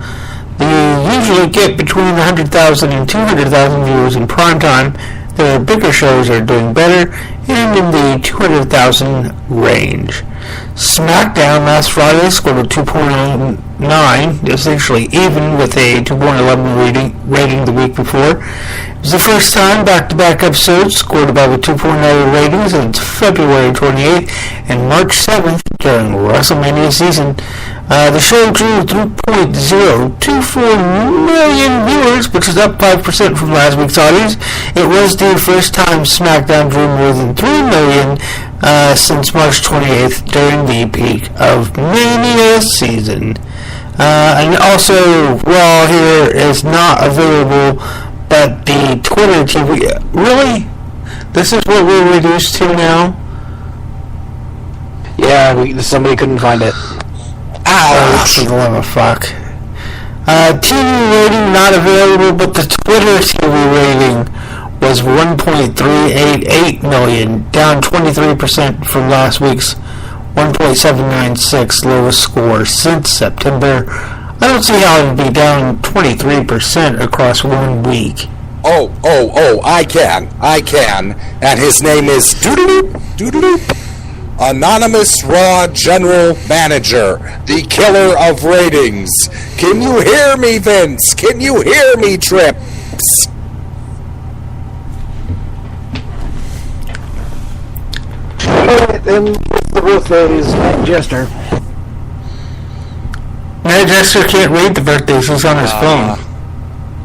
They usually get between 100,000 and 200,000 viewers in prime time. Their bigger shows are doing better and in the 200,000 range. SmackDown last Friday scored a 2.09, essentially even with a 2.11 rating the week before. It was the first time back-to-back episodes scored above a 2.0 rating since February 28th and March 7th during WrestleMania season. The show drew 3.024 million viewers, which is up 5% from last week's audience. It was the first time SmackDown drew more than 3 million since March 28th during the peak of Mania season. And also, Raw here is not available, but the Twitter TV... Really? This is what we're reduced to now? Yeah, somebody couldn't find it. Oh, for the love of fuck. TV rating not available, but the Twitter TV rating was 1.388 million, down 23% from last week's 1.796, lowest score since September. I don't see how it would be down 23% across 1 week. Oh, I can. And his name is Doodaloop, Anonymous Raw General Manager, the killer of ratings. Can you hear me, Vince? Can you hear me, Trips? And the birthday is Matt Jester. Matt Jester can't read the birthdays. He's on his phone.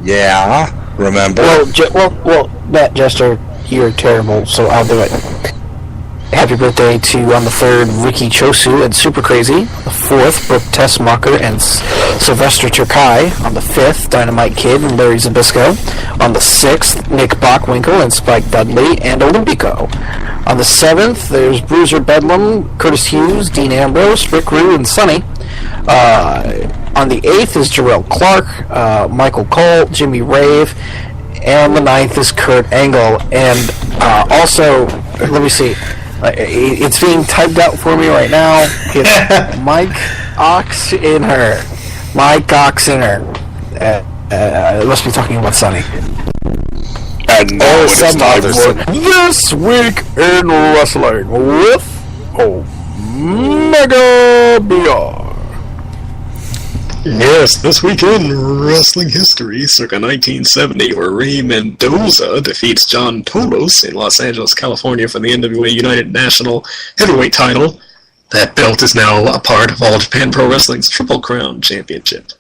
Yeah, remember? Well, Matt Jester, you're terrible, so I'll do it. Happy birthday to, on the 3rd, Ricky Chosu and Super Crazy. On the 4th, Brooke Tessmacher and Sylvester Turkai. On the 5th, Dynamite Kid and Larry Zbyszko. On the 6th, Nick Bockwinkel and Spike Dudley and Olympico. On the 7th, there's Bruiser Bedlam, Curtis Hughes, Dean Ambrose, Rick Rude, and Sonny. On the 8th is Jarrell Clark, Michael Cole, Jimmy Rave. And the 9th is Kurt Angle. And also, let me see. It's being typed out for me right now. It's Mike Oxenher. Mike Oxenher. I must be talking about Sonny. And now it is neither This week in wrestling with Omega BR. Yes, this week in wrestling history, circa 1970, where Ray Mendoza defeats John Tolos in Los Angeles, California for the NWA United National Heavyweight title. That belt is now a part of All Japan Pro Wrestling's Triple Crown Championship.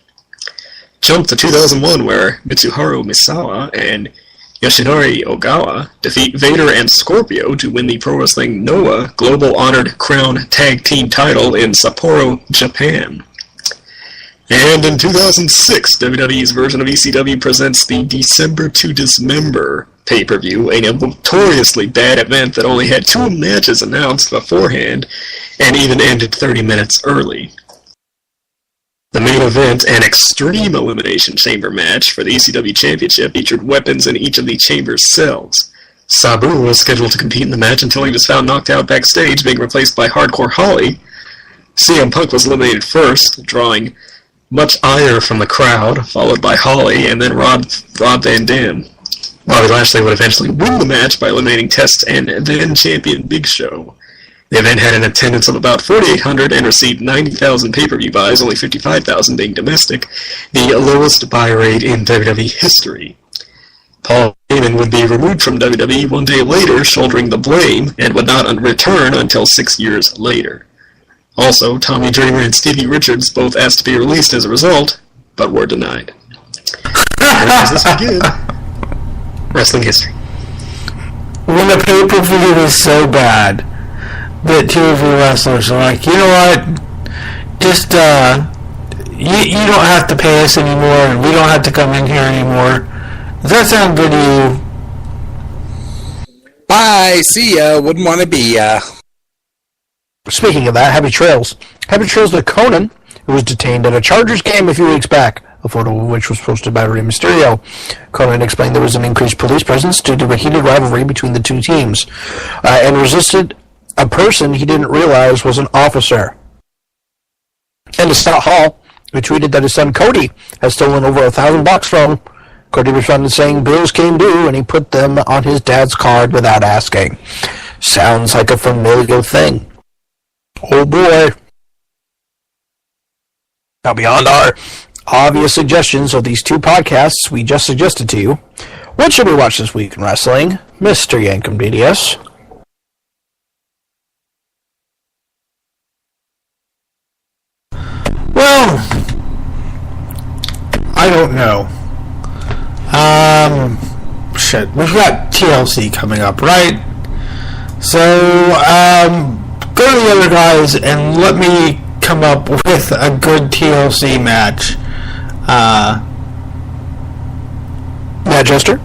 Jump to 2001, where Mitsuharu Misawa and Yoshinari Ogawa defeat Vader and Scorpio to win the Pro Wrestling Noah Global Honored Crown Tag Team title in Sapporo, Japan. And in 2006, WWE's version of ECW presents the December to Dismember pay-per-view, a notoriously bad event that only had 2 matches announced beforehand and even ended 30 minutes early. The main event, an Extreme Elimination Chamber match for the ECW Championship, featured weapons in each of the chamber's cells. Sabu was scheduled to compete in the match until he was found knocked out backstage, being replaced by Hardcore Holly. CM Punk was eliminated first, drawing much ire from the crowd, followed by Holly, and then Rob Van Dam. Bobby Lashley would eventually win the match by eliminating Test and then champion Big Show. The event had an attendance of about 4,800 and received 90,000 pay-per-view buys, only 55,000 being domestic, the lowest buy rate in WWE history. Paul Heyman would be removed from WWE 1 day later, shouldering the blame, and would not return until 6 years later. Also, Tommy Dreamer and Stevie Richards both asked to be released as a result, but were denied. Where does this begin? Wrestling history. When a pay-per-view is so bad that 2 of your wrestlers are like, you know what, just, you don't have to pay us anymore, and we don't have to come in here anymore. Does that sound good to you? Bye, see ya, wouldn't want to be ya. Speaking of that, Happy Trails. Happy Trails with Conan, who was detained at a Chargers game a few weeks back, a photo of which was posted by Rey Mysterio. Conan explained there was an increased police presence due to a heated rivalry between the two teams, and resisted a person he didn't realize was an officer. And to Scott Hall, who tweeted that his son Cody has stolen over $1,000 from him. Cody responded saying bills came due and he put them on his dad's card without asking. Sounds like a familiar thing. Oh boy. Now, beyond our obvious suggestions of these two podcasts we just suggested to you, what should we watch this week in wrestling, Mr. Yankum DDS? Well, I don't know. Shit, we've got TLC coming up, right? So, go to the other guys and let me come up with a good TLC match. Manchester?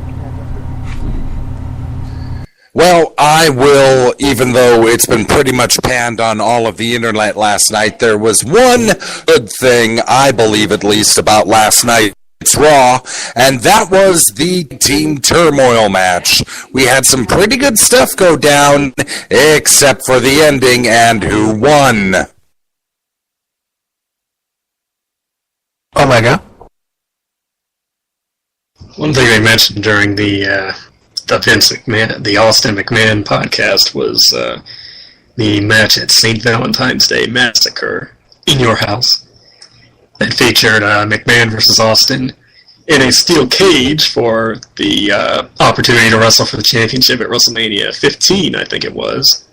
Well, I will, even though it's been pretty much panned on all of the internet last night. There was one good thing, I believe at least, about last night's Raw, and that was the Team Turmoil match. We had some pretty good stuff go down, except for the ending and who won. Omega. One thing they mentioned during the Austin McMahon podcast was the match at St. Valentine's Day Massacre in your house. That featured McMahon versus Austin in a steel cage for the opportunity to wrestle for the championship at WrestleMania 15, I think it was.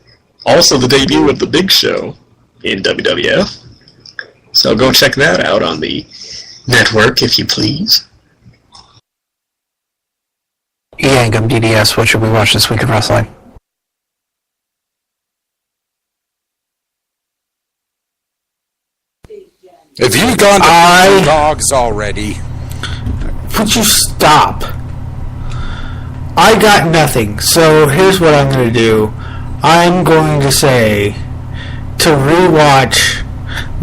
Also the debut of The Big Show in WWF. So go check that out on the network, if you please. Yankum DDS, what should we watch this week in wrestling? If you've gone to dogs already... Would you stop? I got nothing, so here's what I'm going to do. I'm going to say to rewatch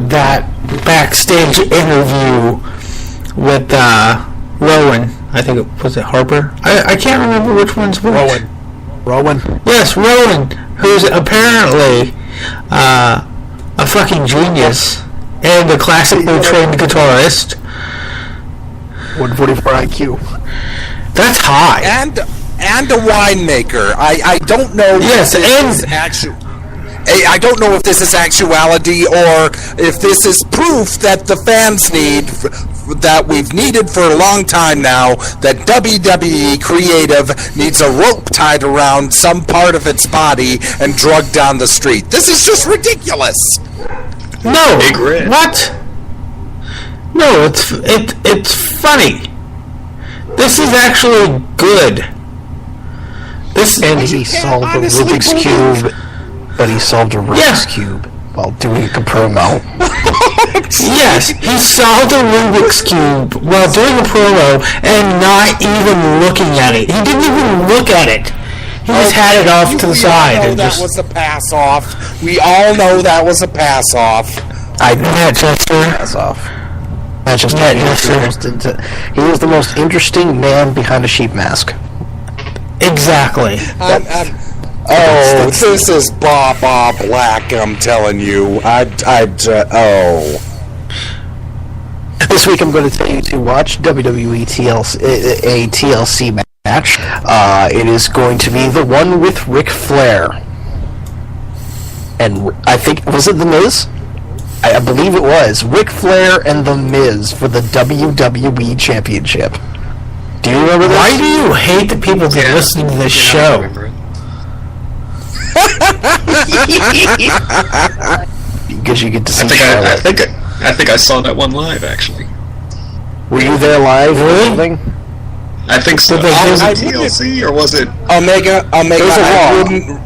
that backstage interview with Rowan. I think it was Harper. I can't remember which one's which. Rowan. Yes, Rowan, who's apparently a fucking genius and a classically trained guitarist. 144 IQ. That's high. And a winemaker. I don't know. Yes, I don't know if this is actuality or if this is proof that the fans need, that we've needed for a long time now, that WWE Creative needs a rope tied around some part of its body and drugged down the street. This is just ridiculous. No. Big Red. What? No, it's funny. This is actually good. And he solved a Rubik's Cube, but he solved a Rubik's Cube while doing a promo. Yes, he solved a Rubik's Cube while doing a promo and not even looking at it. He didn't even look at it. He just had it off to the side. We all know that was a pass-off. We all know that was a pass-off. Pass off. He was the most interesting man behind a sheep mask. Exactly. This is Bob Black, I'm telling you. This week I'm going to tell you to watch WWE TLC match. It is going to be the one with Ric Flair. And I think, was it The Miz? I believe it was. Ric Flair and The Miz for the WWE Championship. Do you remember this? Why do you hate the people that listen to this show? Because you get to see I think I saw that one live, actually. Were you there live or anything? I think so. Was it TLC or was it Omega?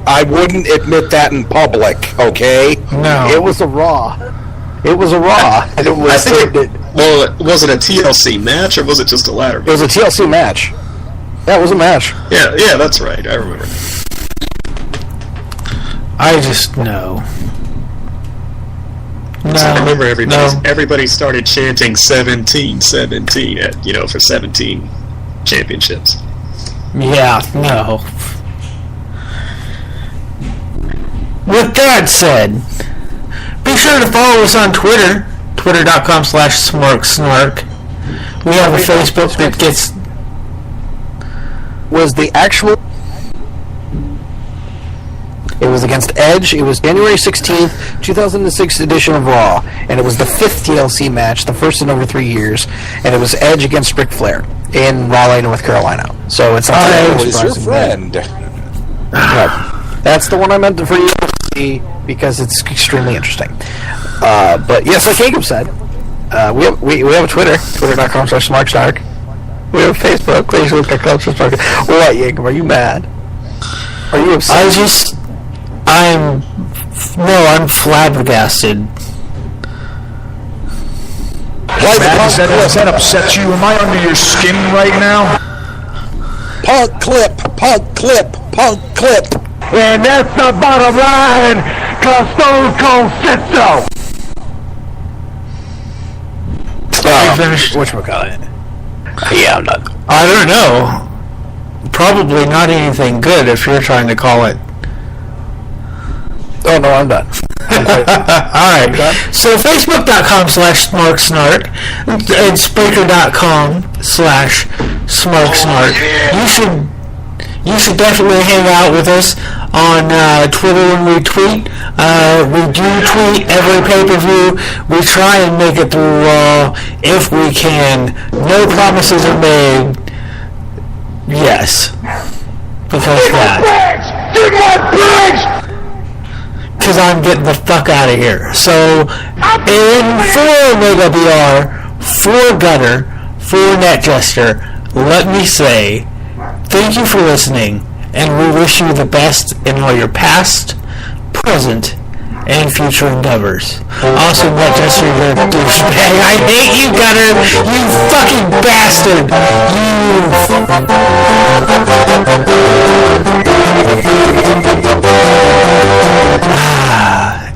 I wouldn't admit that in public. Okay. No. It was a Raw. It was a Raw. was it a TLC match or was it just a ladder match? It was a TLC match. Yeah, it was a match. Yeah, that's right. I remember. I just know. No, I remember everybody started chanting 17, 17 at, for 17 championships. Yeah, no. with that said, be sure to follow us on Twitter, twitter.com/smarksnark. We have a Facebook that gets... Was the actual... It was against Edge. It was January 16th, 2006 edition of Raw, and it was the 5th TLC match, the first in over 3 years, and it was Edge against Ric Flair in Raleigh, North Carolina. So it's not Always your friend. That's the one I meant for you to see because it's extremely interesting. But yes, like Jacob said, we have a Twitter, twitter.com/smarksnark. We have a Facebook, facebook.com/smarksnark. What, Jacob? Are you mad? Are you upset? I'm flabbergasted. Does that upset you? Am I under your skin right now? Punk clip, punk clip, punk clip. And that's the bottom line, cause Stone Cold said so. Whatchamacallit? Yeah, I'm done. I don't know. Probably not anything good if you're trying to call it. Oh, no, I'm done. Alright. So, Facebook.com/smarksnark and Spreaker.com/smarksnark. You should definitely hang out with us on Twitter when we tweet. We do tweet every pay-per-view. We try and make it through Raw if we can. No promises are made. Yes. Because that. Because I'm getting the fuck out of here. So, for Omega BR, for Gunner, for NetJester, let me say, thank you for listening, and we wish you the best in all your past, present, and future endeavors. Also, NetJester, you're a douchebag. I hate you, Gunner! You fucking bastard!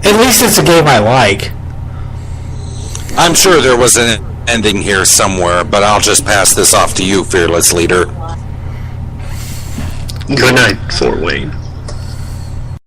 At least it's a game I like. I'm sure there was an ending here somewhere, but I'll just pass this off to you, fearless leader. Good night, Fort Wayne.